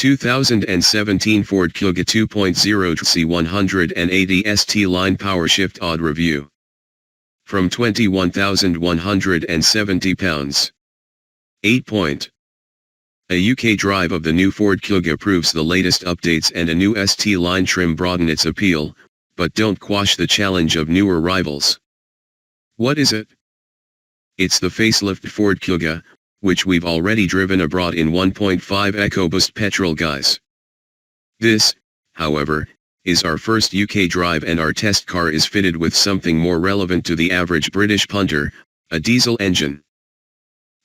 2017 Ford Kuga 2.0 C180 ST Line Power Shift Odd Review. From £21,170. 8 point. A UK drive of the new Ford Kuga proves the latest updates and a new ST line trim broaden its appeal, but don't quash the challenge of newer rivals. What is it? It's the facelift Ford Kuga, which we've already driven abroad in 1.5 EcoBoost petrol guise. This, however, is our first UK drive, and our test car is fitted with something more relevant to the average British punter, a diesel engine.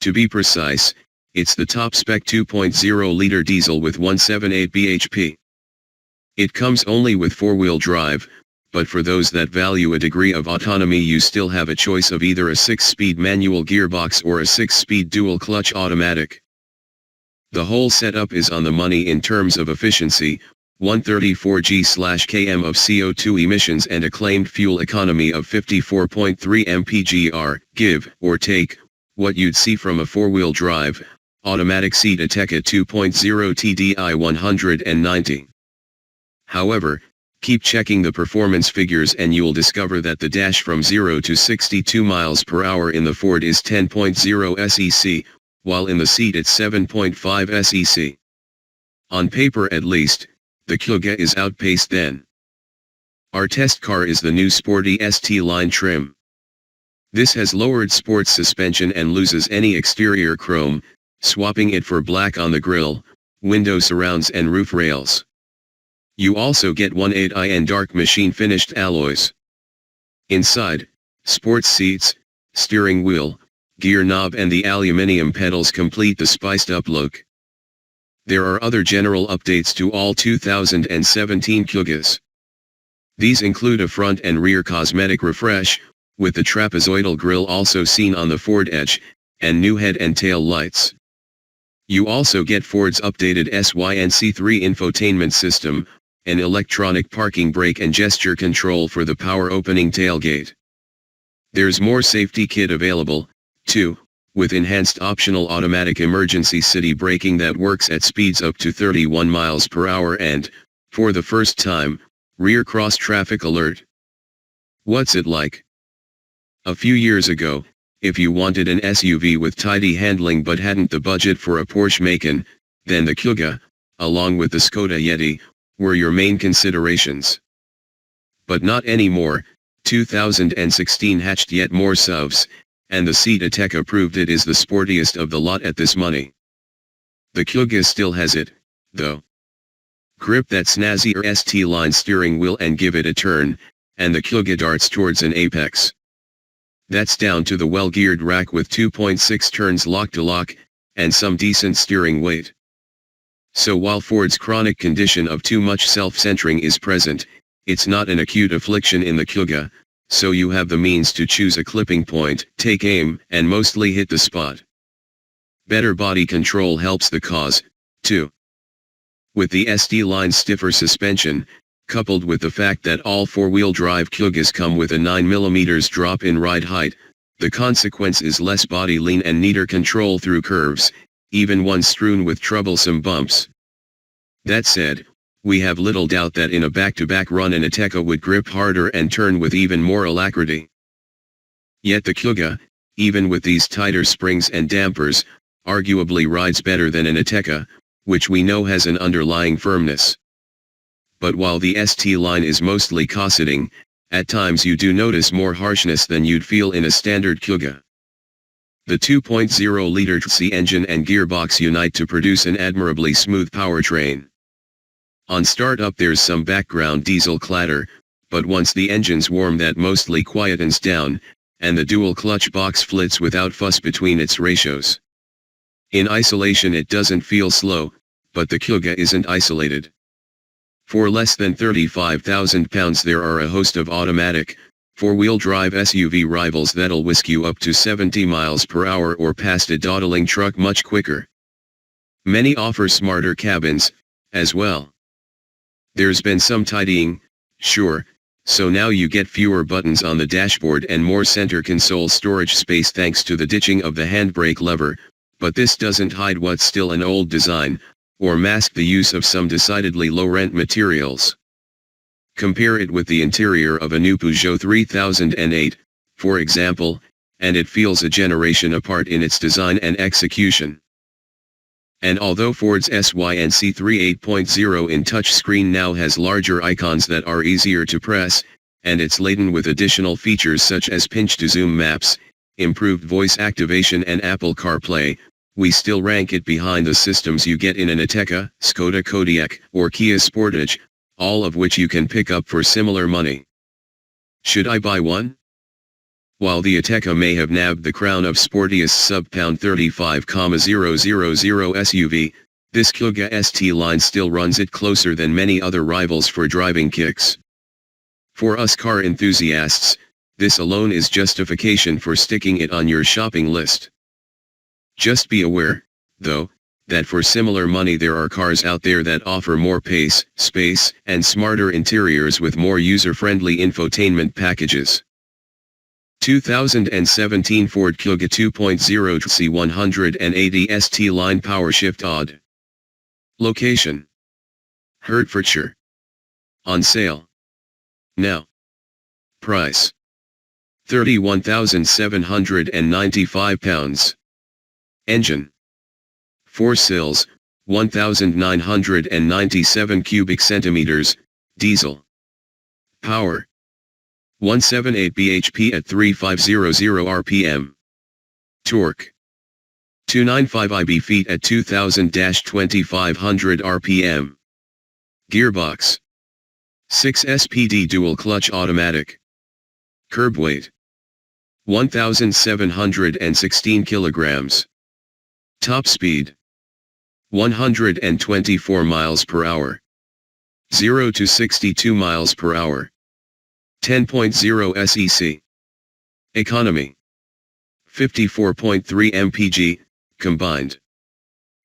To be precise, it's the top-spec 2.0-litre diesel with 178 bhp. It comes only with four-wheel drive, but for those that value a degree of autonomy, you still have a choice of either a 6-speed manual gearbox or a 6-speed dual-clutch automatic. The whole setup is on the money in terms of efficiency, 134 g/km of CO2 emissions and a claimed fuel economy of 54.3 mpg, give or take what you'd see from a four-wheel drive, automatic seat Ateca 2.0 TDI 190. However, keep checking the performance figures and you'll discover that the dash from 0 to 62 miles per hour in the Ford is 10.0 SEC, while in the seat it's 7.5 SEC. On paper at least, the Kuga is outpaced then. Our test car is the new sporty ST line trim. This has lowered sports suspension and loses any exterior chrome, swapping it for black on the grille, window surrounds and roof rails. You also get 1.8i and dark machine finished alloys. Inside, sports seats, steering wheel, gear knob and the aluminium pedals complete the spiced up look. There are other general updates to all 2017 Kugas. These include a front and rear cosmetic refresh, with the trapezoidal grille also seen on the Ford Edge, and new head and tail lights. You also get Ford's updated SYNC3 infotainment system, an electronic parking brake and gesture control for the power opening tailgate. There's more safety kit available, too, with enhanced optional automatic emergency city braking that works at speeds up to 31 miles per hour and, for the first time, rear cross traffic alert. What's it like? A few years ago, if you wanted an SUV with tidy handling but hadn't the budget for a Porsche Macan, then the Kuga, along with the Skoda Yeti, were your main considerations. But not anymore. 2016 hatched yet more SUVs, and the seat Ateca proved it is the sportiest of the lot at this money. The Kuga still has it, though. Grip that snazzier ST line steering wheel and give it a turn, and the Kuga darts towards an apex. That's down to the well-geared rack with 2.6 turns lock-to-lock, and some decent steering weight. So while Ford's chronic condition of too much self-centering is present, it's not an acute affliction in the Kuga, so you have the means to choose a clipping point, take aim, and mostly hit the spot. Better body control helps the cause, too. With the ST line stiffer suspension, coupled with the fact that all four-wheel drive Kugas come with a 9mm drop in ride height, the consequence is less body lean and neater control through curves, even ones strewn with troublesome bumps. That said, we have little doubt that in a back-to-back run an Ateca would grip harder and turn with even more alacrity. Yet the Kuga, even with these tighter springs and dampers, arguably rides better than an Ateca, which we know has an underlying firmness. But while the ST line is mostly cosseting, at times you do notice more harshness than you'd feel in a standard Kuga. The 2.0-litre TSI engine and gearbox unite to produce an admirably smooth powertrain. On startup there's some background diesel clatter, but once the engine's warm that mostly quietens down, and the dual clutch box flits without fuss between its ratios. In isolation it doesn't feel slow, but the Kuga isn't isolated. For less than £35,000 there are a host of automatic, four-wheel drive SUV rivals that'll whisk you up to 70 miles per hour or past a dawdling truck much quicker. Many offer smarter cabins, as well. There's been some tidying, sure, so now you get fewer buttons on the dashboard and more center console storage space thanks to the ditching of the handbrake lever, but this doesn't hide what's still an old design, or mask the use of some decidedly low-rent materials. Compare it with the interior of a new Peugeot 3008, for example, and it feels a generation apart in its design and execution. And although Ford's SYNC3 8.0 in touchscreen now has larger icons that are easier to press, and it's laden with additional features such as pinch-to-zoom maps, improved voice activation and Apple CarPlay, we still rank it behind the systems you get in an Ateca, Skoda Kodiaq, or Kia Sportage, all of which you can pick up for similar money. Should I buy one? While the Ateca may have nabbed the crown of sportiest sub-pound 35,000 SUV, this Kluge ST line still runs it closer than many other rivals for driving kicks. For us car enthusiasts, this alone is justification for sticking it on your shopping list. Just be aware, though, that for similar money there are cars out there that offer more pace, space, and smarter interiors with more user-friendly infotainment packages. 2017 Ford Kuga 2.0 C180 ST Line PowerShift Odd. Location: Hertfordshire. On sale now. Price: £31,795. Engine: 4 cylinders, 1,997 cubic centimeters, diesel. Power: 178 bhp at 3500 rpm. Torque: 295 lb-ft at 2000-2500 rpm. Gearbox: 6 SPD dual clutch automatic. Curb weight: 1,716 kilograms. Top speed: 124 miles per hour. 0 to 62 miles per hour. 10.0 SEC. Economy: 54.3 mpg, combined.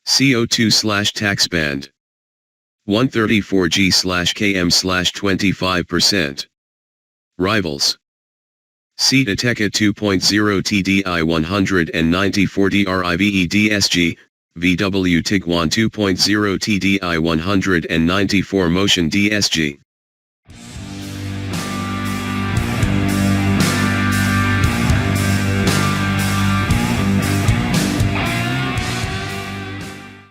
CO2/tax band: 134g/km/25%. Rivals: Seat Ateca 2.0 TDI 194 DRIVE DSG, VW Tiguan 2.0 TDI 194 Motion DSG.